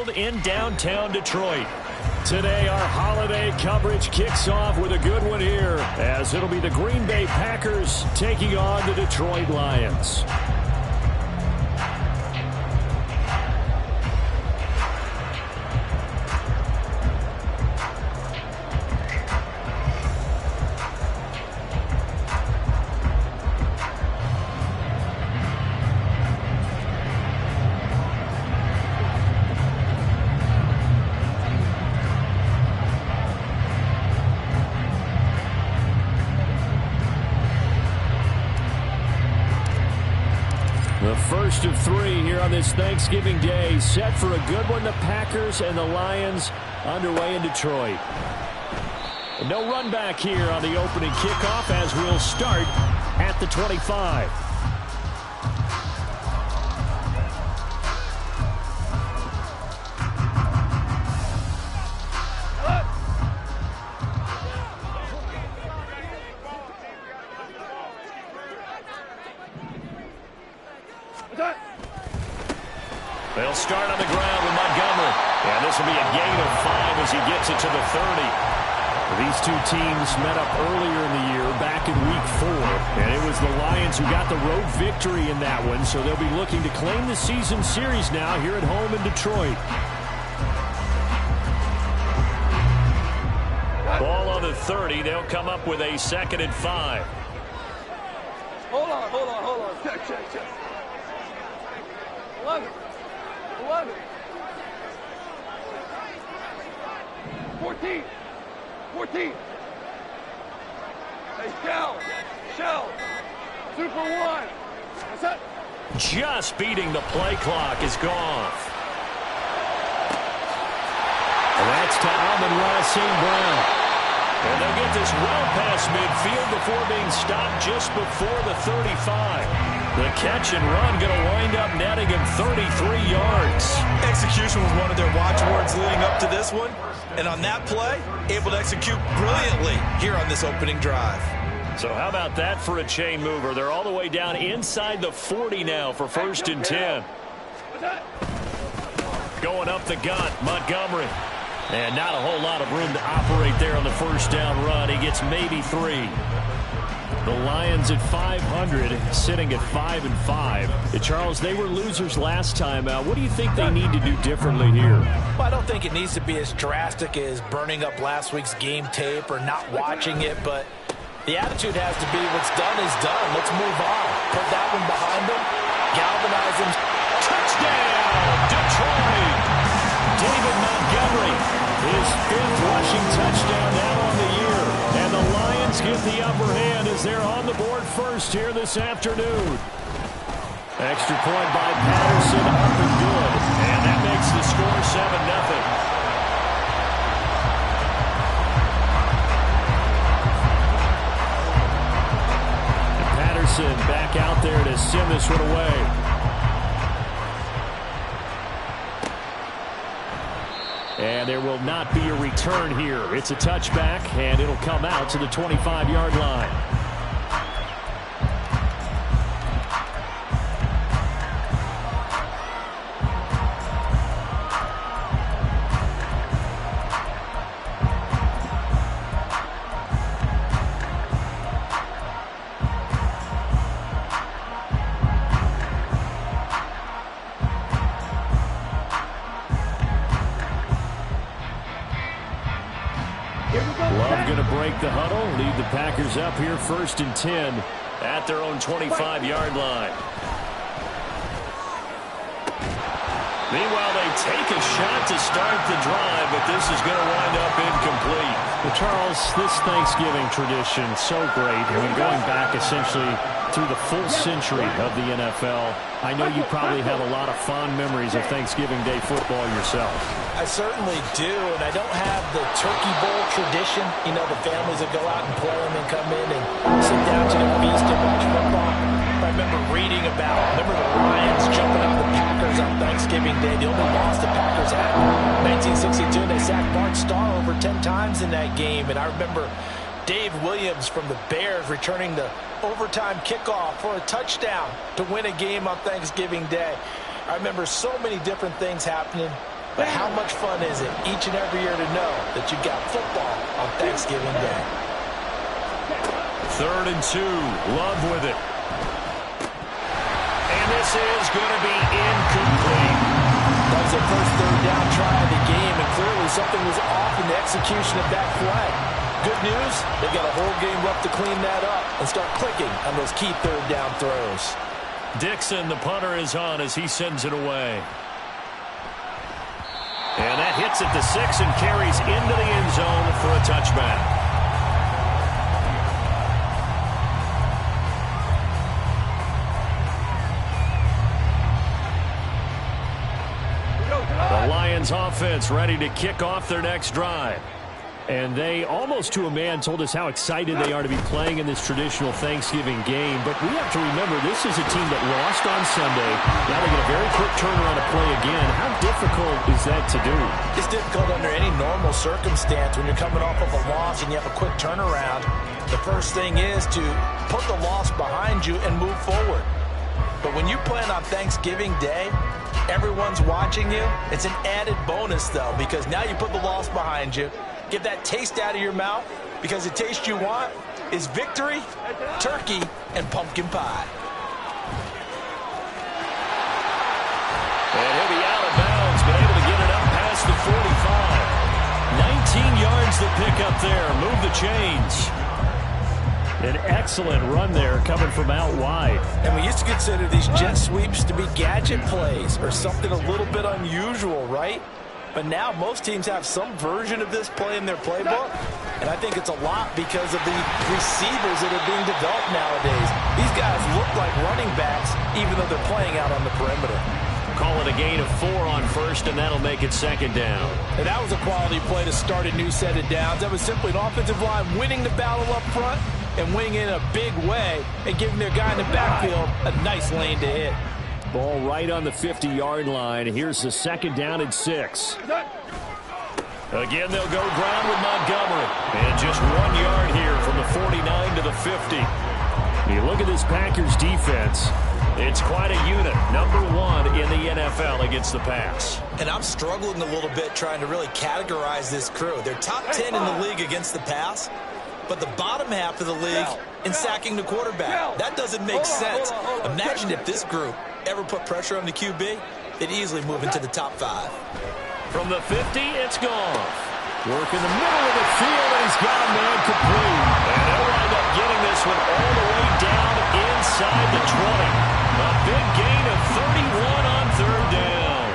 Field in downtown Detroit. Today, our holiday coverage kicks off with a good one here, as it'll be the Green Bay Packers taking on the Detroit Lions. The first of three here on this Thanksgiving Day, set for a good one. The Packers and the Lions underway in Detroit. And no run back here on the opening kickoff, as we'll start at the 25. They'll start on the ground with Montgomery. And this will be a gain of 5 as he gets it to the 30. These two teams met up earlier in the year, back in Week 4. And it was the Lions who got the road victory in that one, so they'll be looking to claim the season series now here at home in Detroit. Ball on the 30. They'll come up with a 2nd and 5. Hold on. Check. 11. 14. Hey, shell. Super 1. What's that? Just beating the play clock is gone. And that's to Amon-Ra St. Brown. And they'll get this well past midfield before being stopped just before the 35. The catch and run going to wind up netting him 33 yards. Execution was one of their watchwords leading up to this one. And on that play, able to execute brilliantly here on this opening drive. So how about that for a chain mover? They're all the way down inside the 40 now for 1st and 10. Going up the gut, Montgomery. And not a whole lot of room to operate there on the first down run. He gets maybe 3. The Lions at 500, sitting at 5-5. Charles, they were losers last time out. What do you think they need to do differently here? Well, I don't think it needs to be as drastic as burning up last week's game tape or not watching it, but the attitude has to be what's done is done. Let's move on. Put that one behind them. Galvanize them. Touchdown, Detroit! David Montgomery, his 5th rushing touchdown now on the year. And the Lions get the upper hand as they're on the board first here this afternoon. Extra point by Patterson, up and good. And that makes the score 7-0. Back out there to send this one away. And there will not be a return here. It's a touchback, and it'll come out to the 25-yard line. Love going to break the huddle, lead the Packers up here 1st and 10 at their own 25-yard line. Meanwhile, they take a shot to start the drive, but this is going to wind up incomplete. Well, Charles, this Thanksgiving tradition, so great. I mean, going back essentially through the full century of the NFL, I know you probably have a lot of fond memories of Thanksgiving Day football yourself. I certainly do, and I don't have the Turkey Bowl tradition. You know, the families that go out and play and then come in and sit down to the feast and watch football. I remember reading about, the Lions jumping on the Packers on Thanksgiving Day. The only loss the Packers had in 1962. They sacked Bart Starr over 10 times in that game. And I remember Dave Williams from the Bears returning the overtime kickoff for a touchdown to win a game on Thanksgiving Day. I remember so many different things happening But how much fun is it each and every year to know that you've got football on Thanksgiving Day? 3rd and 2. Love with it. And this is going to be incomplete. That was their first 3rd down try of the game, and clearly something was off in the execution of that play. Good news, they've got a whole game left to clean that up and start clicking on those key 3rd down throws. Dixon, the punter, is on as he sends it away. And that hits at the 6 and carries into the end zone for a touchback. The Lions offense ready to kick off their next drive. And they, almost to a man, told us how excited they are to be playing in this traditional Thanksgiving game. But we have to remember, this is a team that lost on Sunday. Now they get a very quick turnaround to play again. How difficult is that to do? It's difficult under any normal circumstance when you're coming off of a loss and you have a quick turnaround. The first thing is to put the loss behind you and move forward. But when you play on Thanksgiving Day, everyone's watching you. It's an added bonus, though, because now you put the loss behind you. Get that taste out of your mouth, because the taste you want is victory, turkey, and pumpkin pie. And he'll be out of bounds, but able to get it up past the 45. 19 yards to pick up there. Move the chains. An excellent run there coming from out wide. And we used to consider these jet sweeps to be gadget plays or something a little bit unusual, right? But now most teams have some version of this play in their playbook. And I think it's a lot because of the receivers that are being developed nowadays. These guys look like running backs even though they're playing out on the perimeter. Call it a gain of 4 on 1st, and that'll make it 2nd down. And that was a quality play to start a new set of downs. That was simply an offensive line winning the battle up front and winning in a big way and giving their guy in the backfield a nice lane to hit. Ball right on the 50-yard line. Here's the 2nd down and 6. Again, they'll go ground with Montgomery. And just 1 yard here from the 49 to the 50. You look at this Packers defense. It's quite a unit. Number 1 in the NFL against the pass. And I'm struggling a little bit trying to really categorize this crew. They're top 10 in the league against the pass, but the bottom half of the league in sacking the quarterback. That doesn't make sense. Imagine if this group ever put pressure on the QB, they'd easily move into the top 5. From the 50, it's gone. Work in the middle of the field, and he's got a man complete. And they'll wind up getting this one all the way down inside the 20. A big gain of 31 on 3rd down.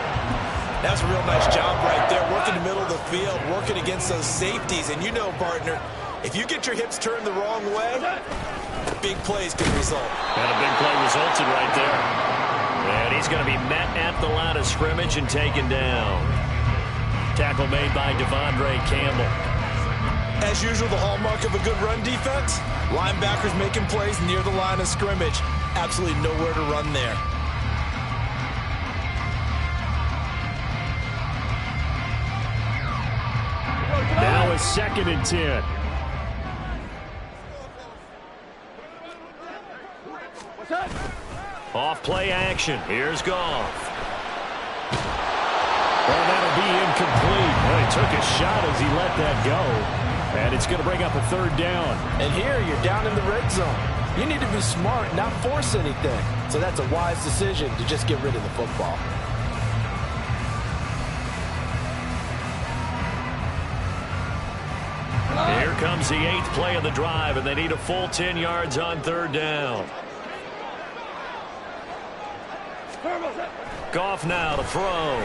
That's a real nice job right there, working the middle of the field, working against those safeties. And you know, partner, if you get your hips turned the wrong way, big plays can result. And a big play resulted right there. And he's going to be met at the line of scrimmage and taken down. Tackle made by Devondre Campbell. As usual, the hallmark of a good run defense, linebackers making plays near the line of scrimmage. Absolutely nowhere to run there. Now a 2nd and 10. Off play action. Here's Goff. Well, that'll be incomplete. Well, he took a shot as he let that go. And it's going to bring up a 3rd down. And here you're down in the red zone. You need to be smart, not force anything. So that's a wise decision to just get rid of the football. Here comes the 8th play of the drive, and they need a full 10 yards on 3rd down. Goff now to throw.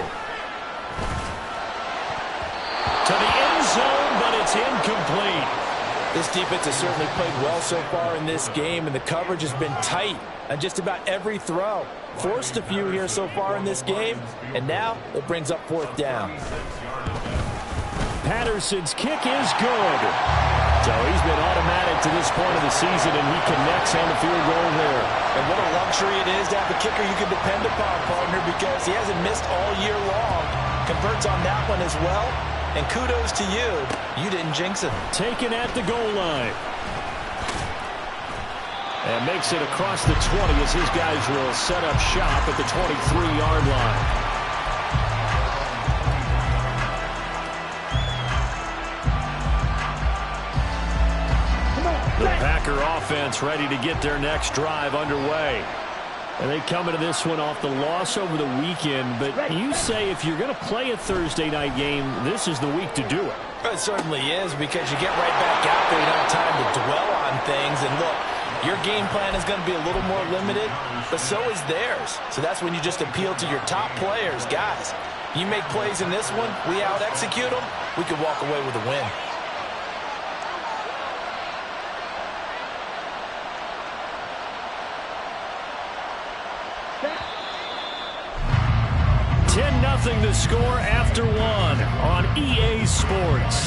To the end zone, but it's incomplete. This defense has certainly played well so far in this game, and the coverage has been tight on just about every throw. Forced a few here so far in this game, and now it brings up 4th down. Patterson's kick is good. So he's been automatic to this point of the season, and he connects on the field goal there. And what a luxury it is to have a kicker you can depend upon, partner, because he hasn't missed all year long. Converts on that one as well. And kudos to you. You didn't jinx it. Taken at the goal line. And makes it across the 20 as his guys will set up shop at the 23-yard line. Packer offense ready to get their next drive underway. And they come into this one off the loss over the weekend. But you say if you're going to play a Thursday night game, this is the week to do it. It certainly is, because you get right back out there. You don't have time to dwell on things. And look, your game plan is going to be a little more limited, but so is theirs. So that's when you just appeal to your top players. Guys, you make plays in this one, we out-execute them, we could walk away with a win. Nothing to score after one on EA Sports.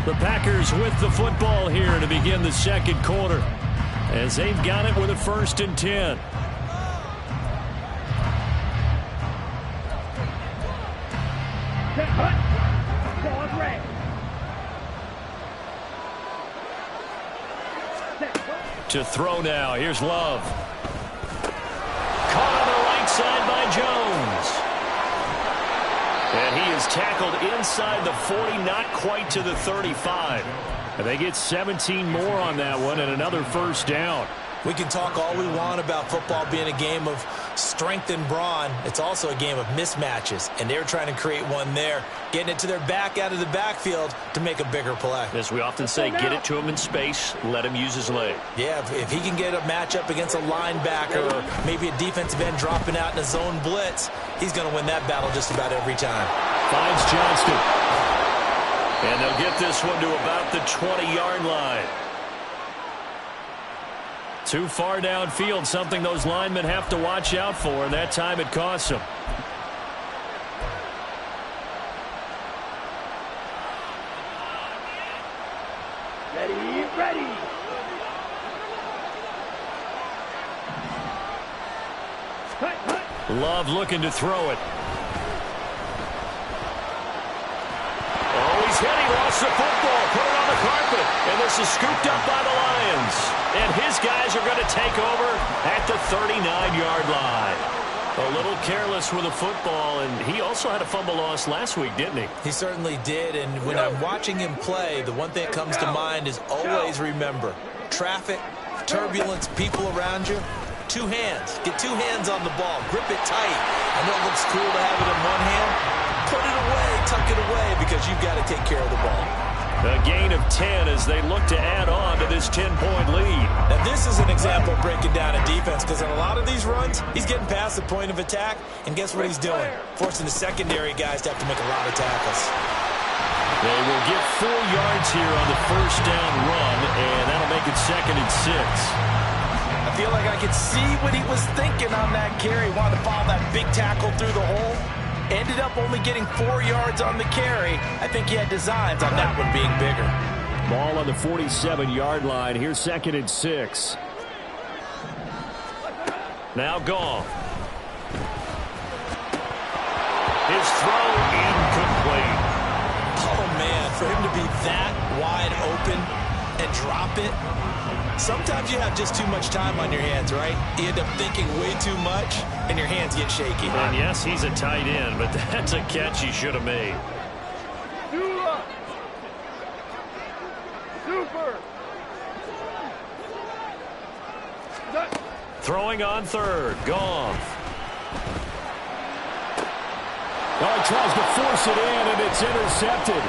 The Packers with the football here to begin the second quarter, as they've got it with a 1st and 10. To throw now. Here's Love. Caught on the right side by Jones. And he is tackled inside the 40, not quite to the 35. And they get 17 more on that one and another 1st down. We can talk all we want about football being a game of strength and brawn. It's also a game of mismatches, and they're trying to create one there, getting it to their back out of the backfield to make a bigger play. As we often say, get it to him in space, let him use his leg. Yeah, if he can get a matchup against a linebacker or maybe a defensive end dropping out in a zone blitz, he's going to win that battle just about every time. Finds Johnston. And they'll get this one to about the 20-yard line. Too far downfield, something those linemen have to watch out for, and that time it costs them. Ready. Love looking to throw it. Oh, he's hit. He lost the football. Put it on the carpet. And this is scooped up by the Lions. And his guys are going to take over at the 39-yard line. A little careless with the football, and he also had a fumble loss last week, didn't he? He certainly did, and when I'm watching him play, the one thing that comes to mind is always remember, traffic, turbulence, people around you, 2 hands. Get 2 hands on the ball. Grip it tight. I know it looks cool to have it in one hand. Put it away, tuck it away, because you've got to take care of the ball. A gain of 10 as they look to add on to this 10-point lead. Now, this is an example of breaking down a defense, because in a lot of these runs, he's getting past the point of attack, and guess what he's doing? Forcing the secondary guys to have to make a lot of tackles. They will get 4 yards here on the 1st down run, and that'll make it 2nd and 6. I feel like I could see what he was thinking on that carry. Wanted to follow that big tackle through the hole. Ended up only getting 4 yards on the carry. I think he had designs on that one being bigger. Ball on the 47-yard line. Here's 2nd and 6. Now Goff. His throw incomplete. Oh, man, for him to be that wide open and drop it. Sometimes you have just too much time on your hands, right? You end up thinking way too much, and your hands get shaky. And yes, he's a tight end, but that's a catch he should have made. Super. Throwing on 3rd. Goff. Oh, he tries to force it in, and it's intercepted.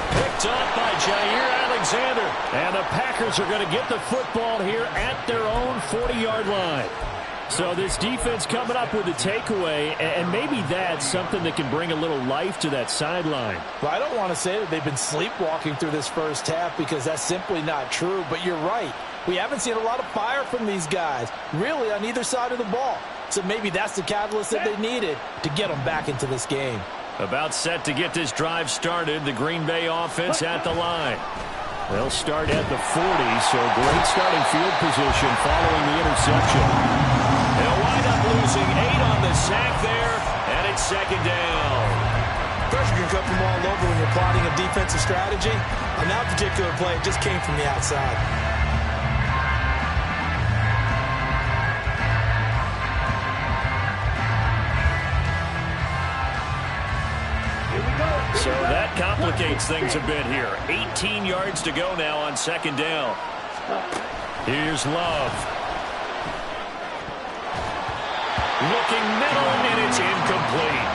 Picked up by Jair Alexander. And the Packers are going to get the football here at their own 40-yard line. So this defense coming up with a takeaway, and maybe that's something that can bring a little life to that sideline. Well, I don't want to say that they've been sleepwalking through this first half, because that's simply not true. But you're right. We haven't seen a lot of fire from these guys, really, on either side of the ball. So maybe that's the catalyst that they needed to get them back into this game. About set to get this drive started, the Green Bay offense at the line. They'll start at the 40, so great starting field position following the interception. They'll wind up losing 8 on the sack there, and it's 2nd down. Pressure can come from all over when you're plotting a defensive strategy. On that particular play, it just came from the outside. So that complicates things a bit here. 18 yards to go now on second down. Here's Love. Looking middle, and it's incomplete.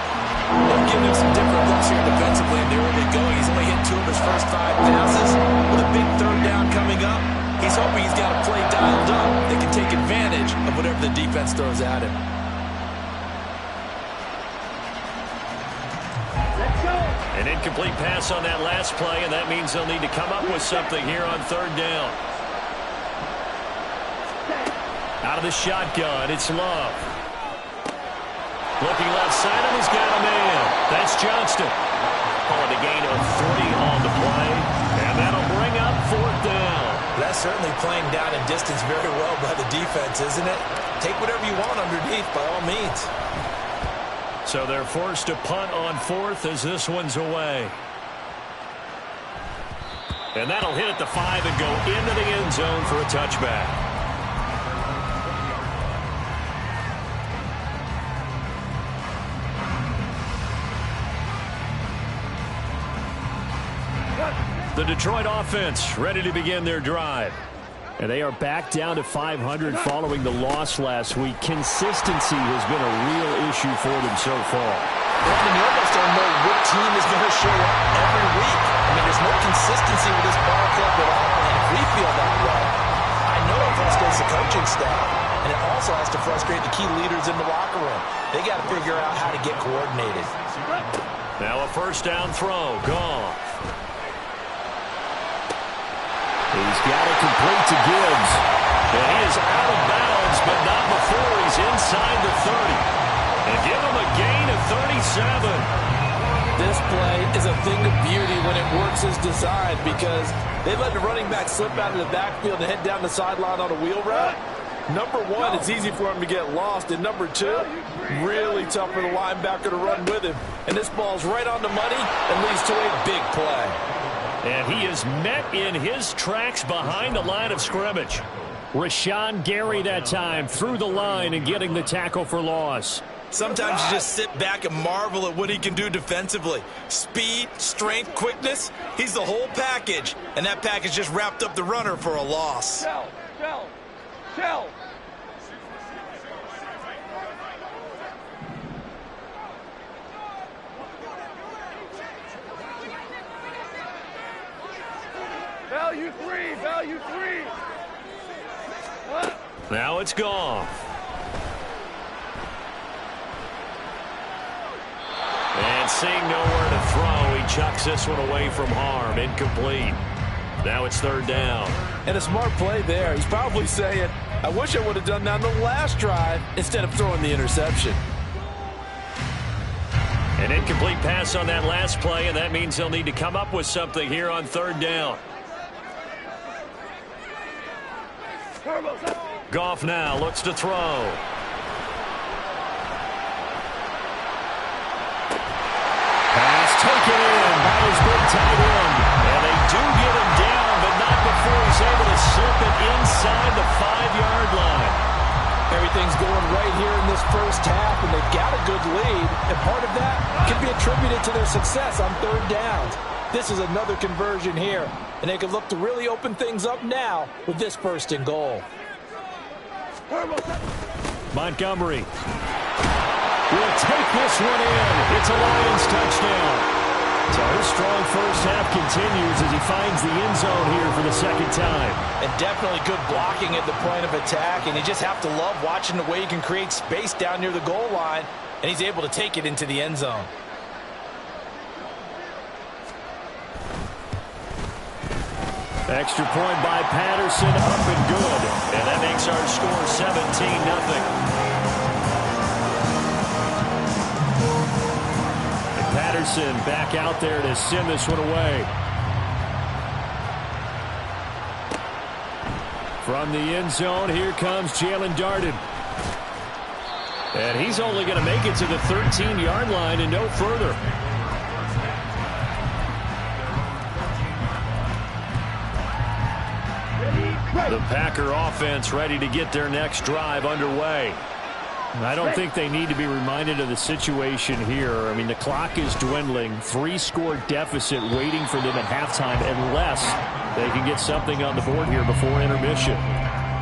They'll give him some different looks here defensively, and there they go. He's only hit 2 of his first 5 passes. With a big third down coming up, he's hoping he's got a play dialed up that can take advantage of whatever the defense throws at him. An incomplete pass on that last play, and that means they'll need to come up with something here on third down. Out of the shotgun, it's Love. Looking left side, and he's got a man. That's Johnston. Calling a gain of 3 on the play, and that'll bring up fourth down. That's certainly playing down in distance very well by the defense, isn't it? Take whatever you want underneath, by all means. So they're forced to punt on fourth as this one's away. And that'll hit at the 5 and go into the end zone for a touchback. The Detroit offense ready to begin their drive. And they are back down to 500 following the loss last week. Consistency has been a real issue for them so far. Brandon, you almost don't know what team is going to show up every week. I mean, there's no consistency with this ball club at all, and if we feel that way, I know it frustrates the coaching staff, and it also has to frustrate the key leaders in the locker room. They got to figure out how to get coordinated. Now a first down throw. Goff. He's got it complete to Gibbs. And he is out of bounds, but not before he's inside the 30. And give him a gain of 37. This play is a thing of beauty when it works as designed because they let the running back slip out of the backfield and head down the sideline on a wheel route. Number one, it's easy for him to get lost. And number two, really tough for the linebacker to run with him. And this ball's right on the money and leads to a big play. And he is met in his tracks behind the line of scrimmage. Rashawn Gary that time through the line and getting the tackle for loss. Sometimes you just sit back and marvel at what he can do defensively. Speed, strength, quickness, he's the whole package. And that package just wrapped up the runner for a loss. Shell. Value three. Now it's Goff. And seeing nowhere to throw, he chucks this one away from harm. Incomplete. Now it's third down. And a smart play there. He's probably saying, I wish I would have done that on the last drive instead of throwing the interception. An incomplete pass on that last play, and that means they'll need to come up with something here on third down. Goff now looks to throw. Pass taken in by his big tight end. And they do get him down, but not before he's able to slip it inside the 5-yard line. Everything's going right here in this first half, and they've got a good lead. And part of that can be attributed to their success on third downs. This is another conversion here, and they can look to really open things up now with this first and goal. Montgomery will take this one in. It's a Lions touchdown. So his strong first half continues as he finds the end zone here for the second time. And definitely good blocking at the point of attack, and you just have to love watching the way he can create space down near the goal line, and he's able to take it into the end zone. Extra point by Patterson, up and good. And that makes our score 17-0. And Patterson back out there to send this one away. From the end zone, here comes Jalen Darden. And he's only going to make it to the 13-yard line and no further. The Packer offense ready to get their next drive underway. I don't think they need to be reminded of the situation here. I mean, the clock is dwindling. 3-score deficit waiting for them at halftime unless they can get something on the board here before intermission.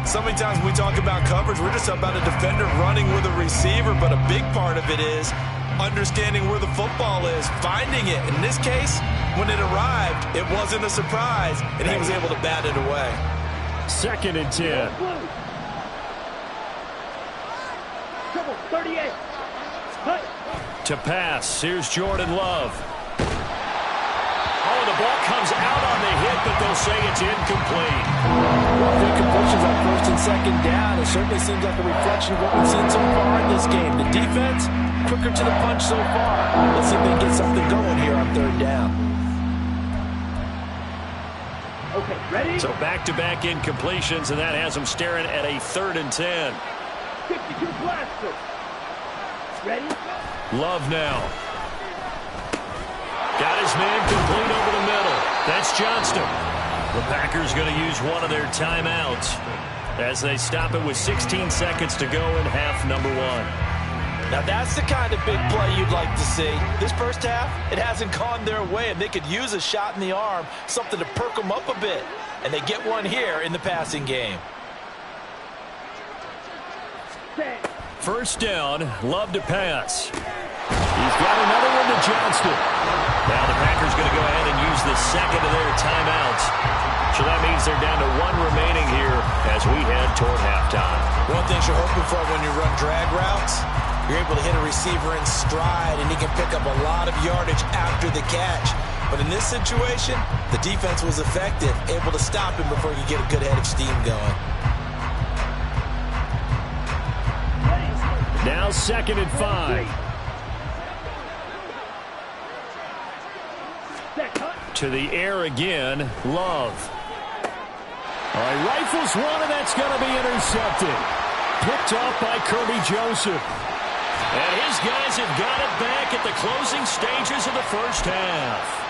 So many times when we talk about coverage, we're just about a defender running with a receiver, but a big part of it is understanding where the football is, finding it. In this case, when it arrived, it wasn't a surprise, and he was able to bat it away. 2nd and 10. 38. To pass, here's Jordan Love. Oh, the ball comes out on the hit, but they'll say it's incomplete. Well, the incompletions on 1st and 2nd down. It certainly seems like a reflection of what we've seen so far in this game. The defense, quicker to the punch so far. Let's see if they can get something going here on 3rd down. Okay, ready? So back-to-back incompletions, and that has them staring at a 3rd and 10. 52 blaster. Ready? Love now. Got his man complete over the middle. That's Johnston. The Packers going to use one of their timeouts as they stop it with 16 seconds to go in half number 1. Now that's the kind of big play you'd like to see. This first half, it hasn't gone their way, and they could use a shot in the arm, something to perk them up a bit. And they get one here in the passing game. 1st down, Love to pass. He's got another one to Johnston. Now the Packers going to go ahead and use the 2nd of their timeouts. So that means they're down to 1 remaining here as we head toward halftime. One thing you're hoping for when you run drag routes, you're able to hit a receiver in stride, and he can pick up a lot of yardage after the catch. But in this situation, the defense was effective, able to stop him before he could get a good head of steam going. Now 2nd and 5. To the air again, Love. All right, rifles one, and that's going to be intercepted. Picked off by Kirby Joseph. And his guys have got it back at the closing stages of the first half.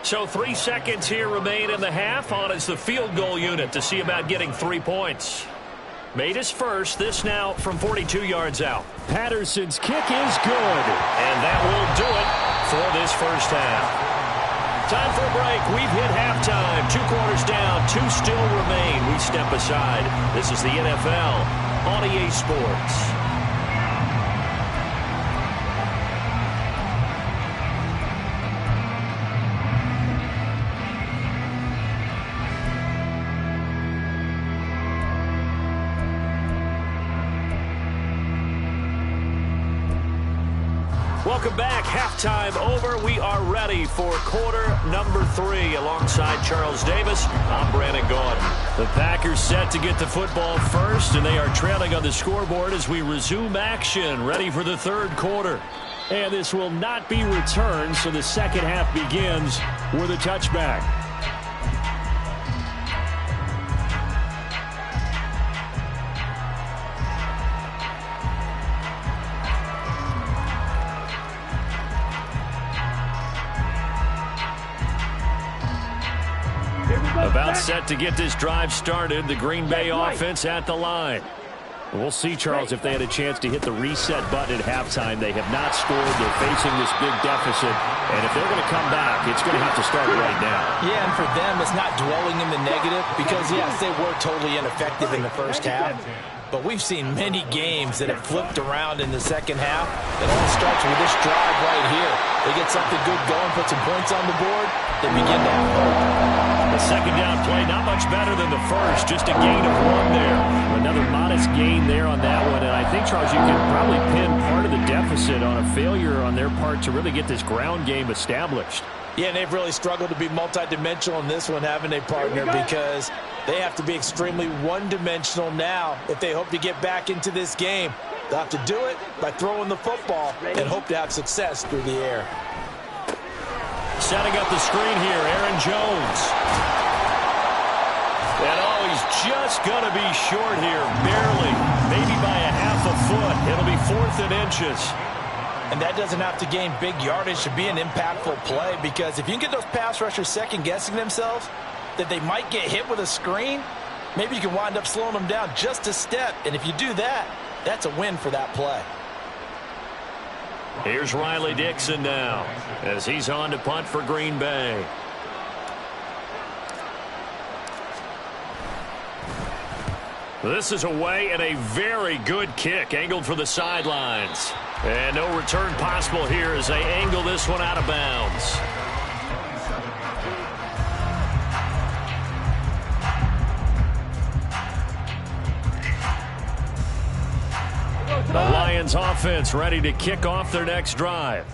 So 3 seconds here remain in the half. On is the field goal unit to see about getting 3 points. Made his first. This now from 42 yards out. Patterson's kick is good. And that will do it for this first half. Time for a break. We've hit halftime. 2 quarters down. 2 still remain. We step aside. This is the NFL on EA Sports. Welcome back. Halftime over. We are ready for quarter number 3. Alongside Charles Davis, I'm Brandon Gordon. The Packers set to get the football first, and they are trailing on the scoreboard as we resume action, ready for the 3rd quarter. And this will not be returned, so the second half begins with a touchback. About set to get this drive started. The Green Bay offense at the line. We'll see, Charles, if they had a chance to hit the reset button at halftime. They have not scored. They're facing this big deficit. And if they're going to come back, it's going to have to start right now. Yeah, and for them, it's not dwelling in the negative because, yes, they were totally ineffective in the first half. But we've seen many games that have flipped around in the second half. It all starts with this drive right here. They get something good going, put some points on the board, they begin to have hope. The second down play, not much better than the first, just a gain of 1 there. Another modest gain there on that one, and I think, Charles, you can probably pin part of the deficit on a failure on their part to really get this ground game established. Yeah, and they've really struggled to be multidimensional in this one, haven't they, partner? Because they have to be extremely one-dimensional now if they hope to get back into this game. They'll have to do it by throwing the football and hope to have success through the air. Setting up the screen here, Aaron Jones. And oh, he's just going to be short here, barely, maybe by a half a foot. It'll be 4th and inches. And that doesn't have to gain big yardage to be an impactful play, because if you can get those pass rushers second-guessing themselves, that they might get hit with a screen, maybe you can wind up slowing them down just a step. And if you do that, that's a win for that play. Here's Riley Dixon now as he's on to punt for Green Bay. This is away and a very good kick angled for the sidelines. And no return possible here as they angle this one out of bounds. The Lions offense ready to kick off their next drive.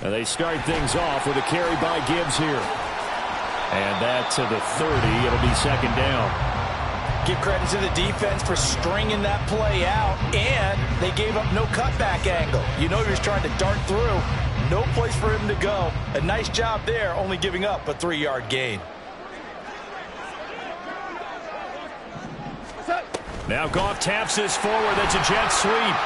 And they start things off with a carry by Gibbs here. And that to the 30. It'll be second down. Give credit to the defense for stringing that play out, and they gave up no cutback angle. You know he was trying to dart through. No place for him to go. A nice job there, only giving up a 3-yard gain. Now Goff taps this forward. That's a jet sweep.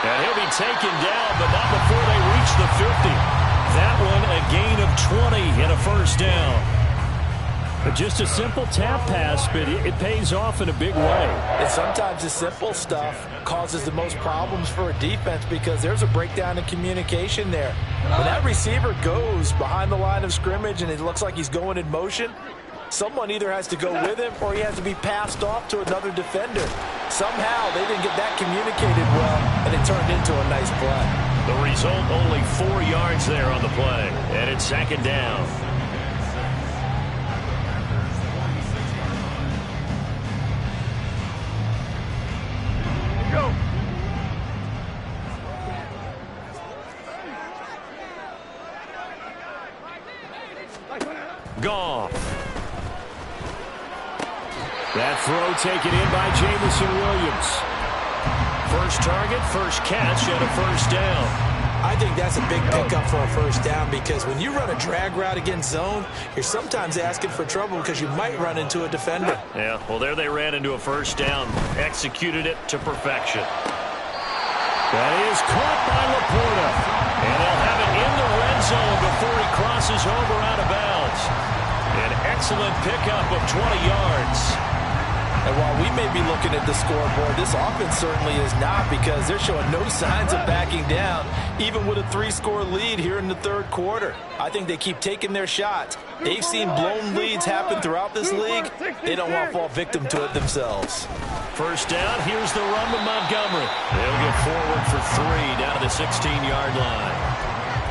And he'll be taken down, but not before they reach the 50. That one a gain of 20 and a first down. But just a simple tap pass, but it pays off in a big way. And sometimes the simple stuff causes the most problems for a defense because there's a breakdown in communication there. When that receiver goes behind the line of scrimmage and it looks like he's going in motion, someone either has to go with him or he has to be passed off to another defender. Somehow they didn't get that communicated well, and it turned into a nice play. The result, only 4 yards there on the play, and it's second down. Goff. That throw taken in by Jamison Williams. First target, first catch, and a first down. I think that's a big pickup for a first down because when you run a drag route against zone, you're sometimes asking for trouble because you might run into a defender. Yeah, well, there they ran into a first down. Executed it to perfection. That is caught by Laporta. And they'll have it in the red zone before he crosses over out of bounds. An excellent pickup of 20 yards. And while we may be looking at the scoreboard, this offense certainly is not because they're showing no signs of backing down, even with a 3-score lead here in the third quarter. I think they keep taking their shots. They've seen blown leads happen throughout this league. They don't want to fall victim to it themselves. First down, here's the run to Montgomery. They'll get forward for 3 down to the 16-yard line.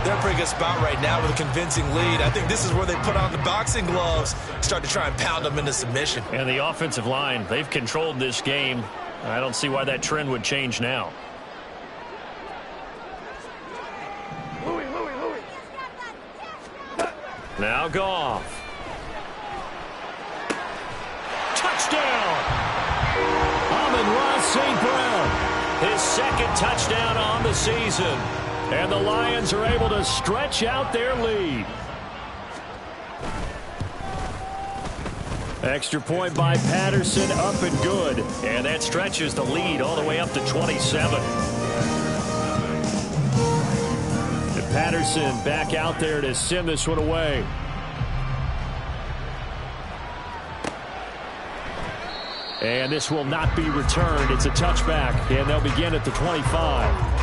They're in a pretty good spot right now with a convincing lead. I think this is where they put on the boxing gloves, start to try and pound them into submission. And the offensive line, they've controlled this game. I don't see why that trend would change now. Now Goff. Touchdown! Amon-Ra St. Brown. His second touchdown on the season. And the Lions are able to stretch out their lead. Extra point by Patterson, up and good. And that stretches the lead all the way up to 27. And Patterson back out there to send this one away. And this will not be returned. It's a touchback, and they'll begin at the 25.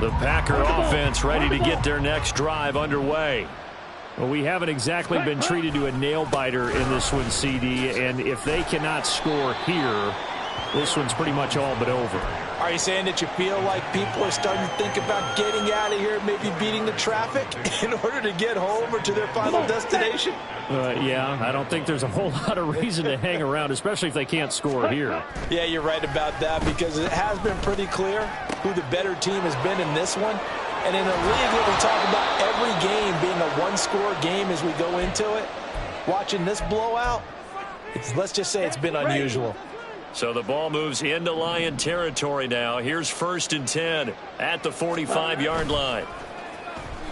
The Packer offense ready to get their next drive underway. Well, we haven't exactly been treated to a nail-biter in this one, CD, and if they cannot score here, this one's pretty much all but over. Are you saying that you feel like people are starting to think about getting out of here, maybe beating the traffic in order to get home or to their final destination? Yeah, I don't think there's a whole lot of reason to hang around, especially if they can't score here. Yeah, you're right about that because it has been pretty clear who the better team has been in this one. And in a league where we talk about every game being a one-score game as we go into it, watching this blowout, let's just say it's been unusual. So the ball moves into Lion territory now. Here's 1st and 10 at the 45-yard line.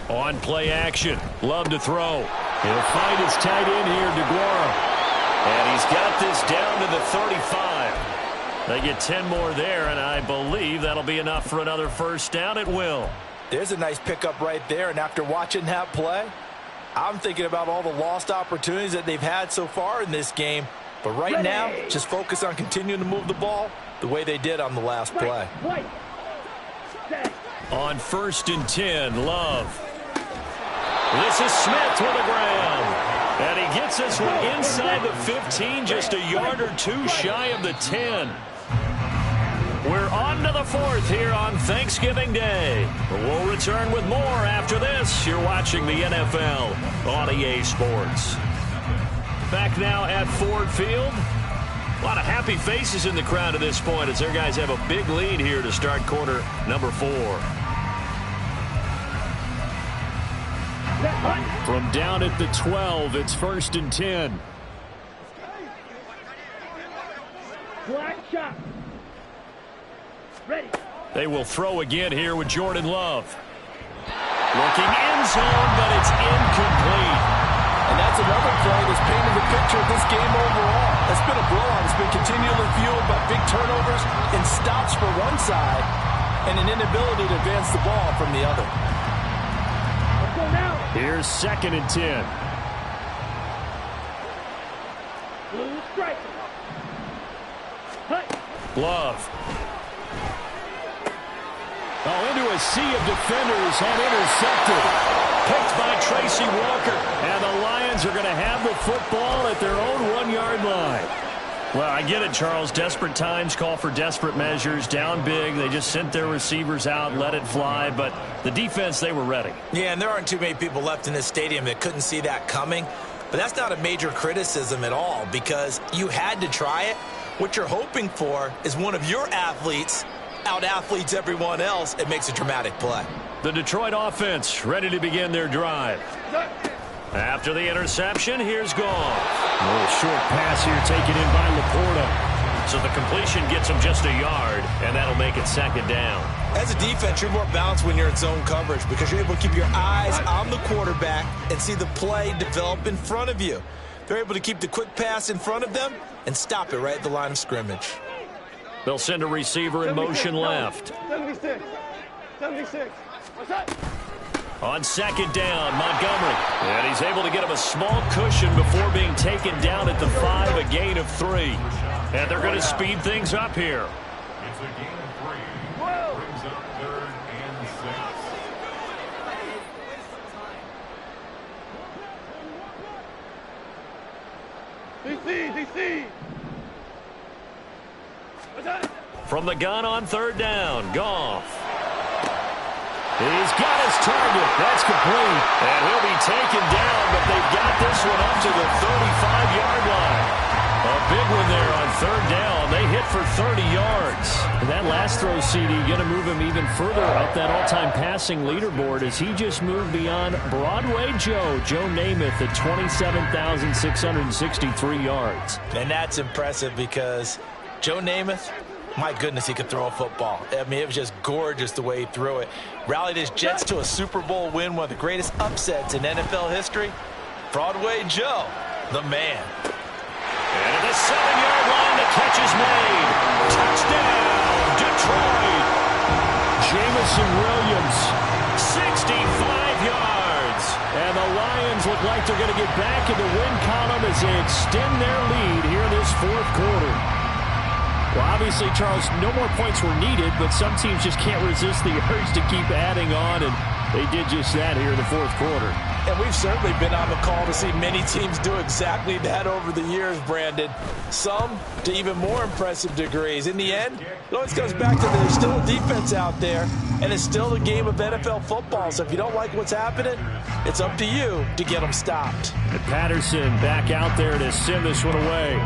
On play action. Love to throw. He'll find his tight end here, DeGuara. And he's got this down to the 35. They get 10 more there, and I believe that'll be enough for another first down. It will. There's a nice pickup right there, and after watching that play, I'm thinking about all the lost opportunities that they've had so far in this game. But right now, just focus on continuing to move the ball the way they did on the last play. On 1st and 10, Love. This is Smith with the ground. And he gets this one inside the 15, just a yard or two shy of the 10. We're on to the 4th here on Thanksgiving Day. We'll return with more after this. You're watching the NFL on EA Sports. Back now at Ford Field. A lot of happy faces in the crowd at this point as their guys have a big lead here to start quarter number 4. From down at the 12, it's 1st and 10. Black shot. Ready. They will throw again here with Jordan Love. Looking end zone, but it's incomplete. And that's another play that's painted the picture of this game overall. It's been a blowout. It's been continually fueled by big turnovers and stops for one side and an inability to advance the ball from the other. Let's go now. Here's 2nd and 10. Blue strike. Hut. Love. Oh, into a sea of defenders and intercepted. Picked by Tracy Walker. And the Lions are going to have the football at their own 1-yard line. Well, I get it, Charles. Desperate times call for desperate measures. Down big. They just sent their receivers out, let it fly. But the defense, they were ready. Yeah, and there aren't too many people left in this stadium that couldn't see that coming. But that's not a major criticism at all because you had to try it. What you're hoping for is one of your athletes out-athletes everyone else. It makes a dramatic play. The Detroit offense ready to begin their drive. After the interception, here's Goff. A little short pass here taken in by Laporta. So the completion gets him just a yard, and that'll make it 2nd down. As a defense, you're more balanced when you're in zone coverage because you're able to keep your eyes on the quarterback and see the play develop in front of you. They're able to keep the quick pass in front of them and stop it right at the line of scrimmage. They'll send a receiver in motion left. 76. 76. What's that? On 2nd down, Montgomery. And he's able to get him a small cushion before being taken down at the 5, a gain of 3. And they're going to speed things up here. It's a gain of 3. Brings up 3rd and 6. DC. From the gun on 3rd down, Goff. He's got his target. That's complete. And he'll be taken down, but they've got this one up to the 35-yard line. A big one there on 3rd down. They hit for 30 yards. And that last throw, CD, going to move him even further up that all-time passing leaderboard as he just moved beyond Broadway Joe Namath at 27,663 yards. And that's impressive because Joe Namath, my goodness, he could throw a football. I mean, it was just gorgeous the way he threw it. Rallied his Jets to a Super Bowl win, one of the greatest upsets in NFL history. Broadway Joe, the man. And at the 7-yard line, the catch is made. Touchdown, Detroit. Jamison Williams, 65 yards. And the Lions look like they're going to get back in the win column as they extend their lead here in this 4th quarter. Well, obviously, Charles, no more points were needed, but some teams just can't resist the urge to keep adding on, and they did just that here in the 4th quarter. And we've certainly been on the call to see many teams do exactly that over the years, Brandon. Some to even more impressive degrees. In the end, it always comes back to there's still a defense out there, and it's still a game of NFL football. So if you don't like what's happening, it's up to you to get them stopped. And Patterson back out there to send this one away.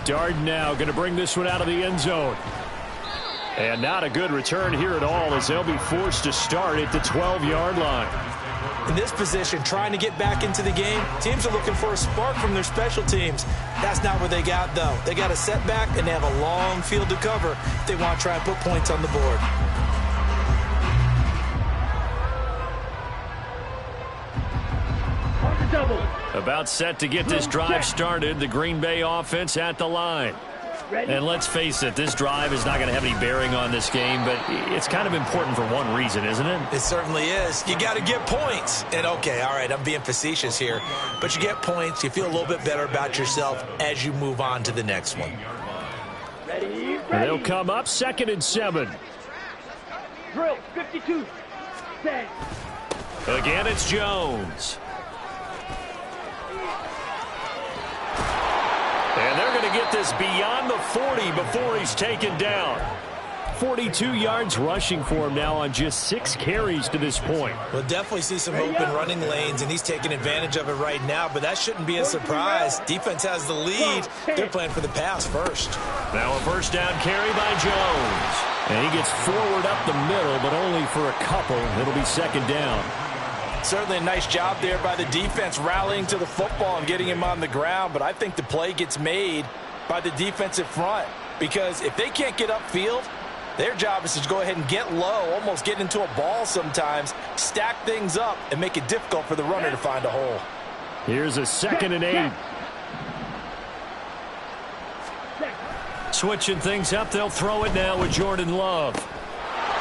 Darden now going to bring this one out of the end zone. And not a good return here at all as they'll be forced to start at the 12-yard line. In this position, trying to get back into the game, teams are looking for a spark from their special teams. That's not what they got, though. They got a setback, and they have a long field to cover if they want to try and put points on the board. double. About set to get this drive started. The Green Bay offense at the line. And let's face it, this drive is not going to have any bearing on this game, but it's kind of important for one reason, isn't it? It certainly is. You got to get points. And, okay, all right, I'm being facetious here. But you get points. You feel a little bit better about yourself as you move on to the next one. Ready. They'll come up 2nd and 7. Drill, 52. Set. Again, it's Jones. And they're going to get this beyond the 40 before he's taken down. 42 yards rushing for him now on just 6 carries to this point. We'll definitely see some open running lanes, and he's taking advantage of it right now, but that shouldn't be a surprise. Defense has the lead. They're playing for the pass first. Now a first down carry by Jones. And he gets forward up the middle, but only for a couple. It'll be 2nd down. Certainly a nice job there by the defense rallying to the football and getting him on the ground, but I think the play gets made by the defensive front because if they can't get upfield, their job is to go ahead and get low, almost get into a ball sometimes, stack things up, and make it difficult for the runner to find a hole. Here's a 2nd and 8. Switching things up, they'll throw it now with Jordan Love.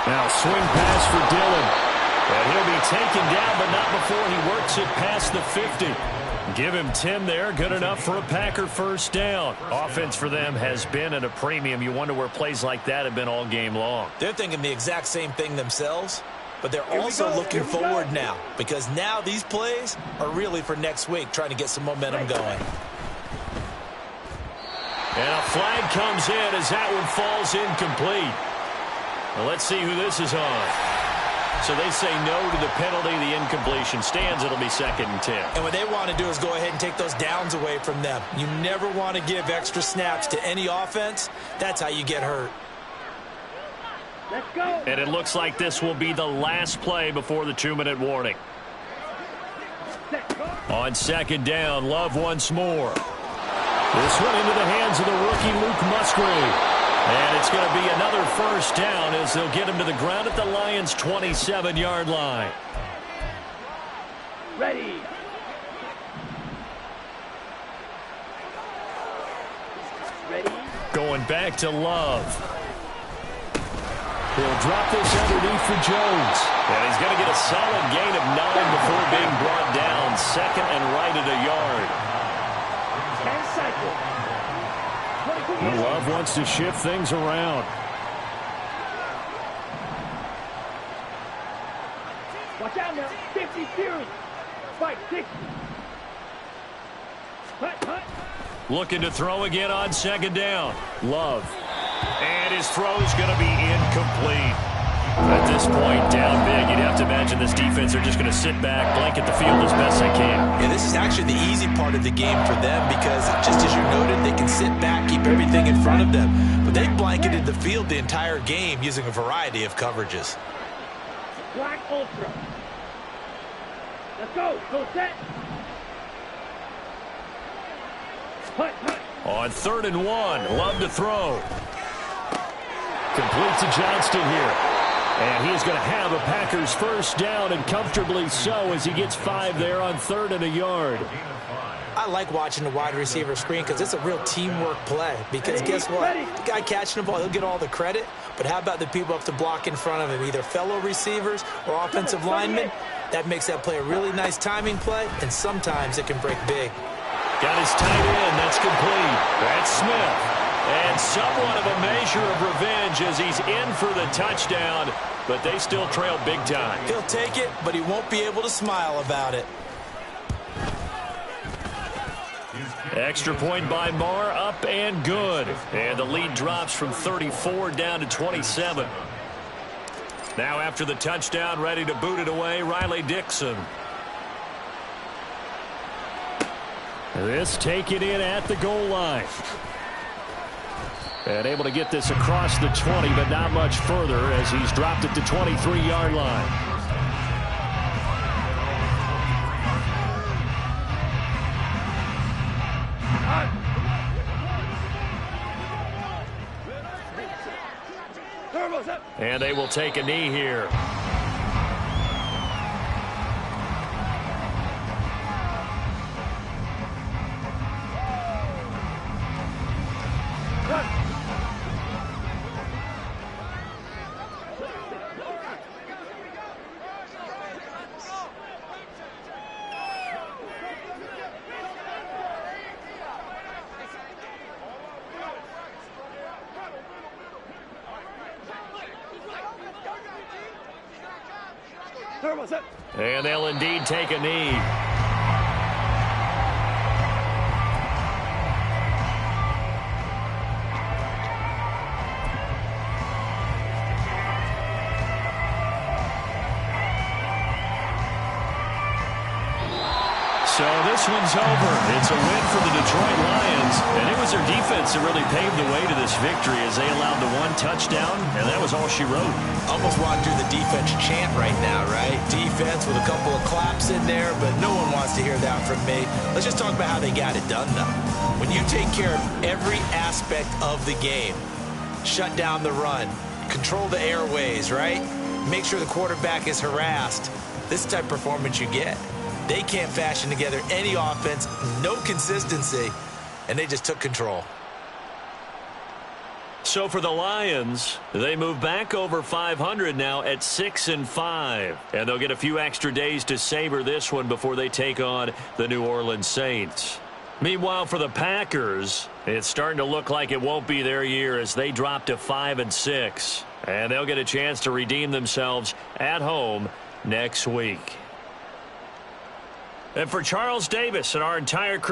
Now swing pass for Dillon. And he'll be taken down, but not before he works it past the 50. Give him 10 there. Good enough for a Packer first down. Offense for them has been at a premium. You wonder where plays like that have been all game long. They're thinking the exact same thing themselves, but they're also looking forward now because now these plays are really for next week, trying to get some momentum going. And a flag comes in as that one falls incomplete. Well, let's see who this is on. So they say no to the penalty. The incompletion stands. It'll be 2nd and 10. And what they want to do is go ahead and take those downs away from them. You never want to give extra snaps to any offense. That's how you get hurt. Let's go. And it looks like this will be the last play before the 2-minute warning. On 2nd down, Love once more. This one into the hands of the rookie Luke Musgrave. And it's going to be another first down as they'll get him to the ground at the Lions' 27-yard line. Ready. Ready. Going back to Love. He'll drop this underneath for Jones. And he's going to get a solid gain of 9 before being brought down. 2nd and right at a yard. And cycle. Love wants to shift things around. Watch out now. 50 series. Fight 60. Hut. Looking to throw again on 2nd down. Love. And his throw's going to be incomplete. At this point, down big, you'd have to imagine this defense are just going to sit back, blanket the field as best they can. Yeah, this is actually the easy part of the game for them because just as you noted, they can sit back, keep everything in front of them. But they've blanketed the field the entire game using a variety of coverages. Black Ultra. Let's go. Go set. Hut. On 3rd and 1, Love to throw. Complete to Johnston here. And he is going to have a Packers first down, and comfortably so as he gets 5 there on 3rd and a yard. I like watching the wide receiver screen because it's a real teamwork play. Because guess what? The guy catching the ball, he'll get all the credit. But how about the people up to block in front of him, either fellow receivers or offensive linemen? That makes that play a really nice timing play, and sometimes it can break big. Got his tight end. That's complete. That's Smith. And somewhat of a measure of revenge as he's in for the touchdown, but they still trail big time. He'll take it, but he won't be able to smile about it. Extra point by Marr, up and good. And the lead drops from 34 down to 27. Now after the touchdown, ready to boot it away, Riley Dixon. This taken in at the goal line. And able to get this across the 20, but not much further as he's dropped it to 23-yard line. And they will take a knee here. And they'll indeed take a knee. So this one's over. It's a win for the Detroit Lions, and it was their defense that really paved the way to this victory as they allowed the one touchdown, and that was all she wrote. Almost want to do the defense chant right now, right? Defense with a couple of claps in there, but no one wants to hear that from me. Let's just talk about how they got it done, though. When you take care of every aspect of the game, shut down the run, control the airways, right? Make sure the quarterback is harassed. This is the type of performance you get. They can't fashion together any offense, no consistency, and they just took control. So for the Lions, they move back over 500 now at 6-5. And they'll get a few extra days to savor this one before they take on the New Orleans Saints. Meanwhile, for the Packers, it's starting to look like it won't be their year as they drop to 5-6. And they'll get a chance to redeem themselves at home next week. And for Charles Davis and our entire crew,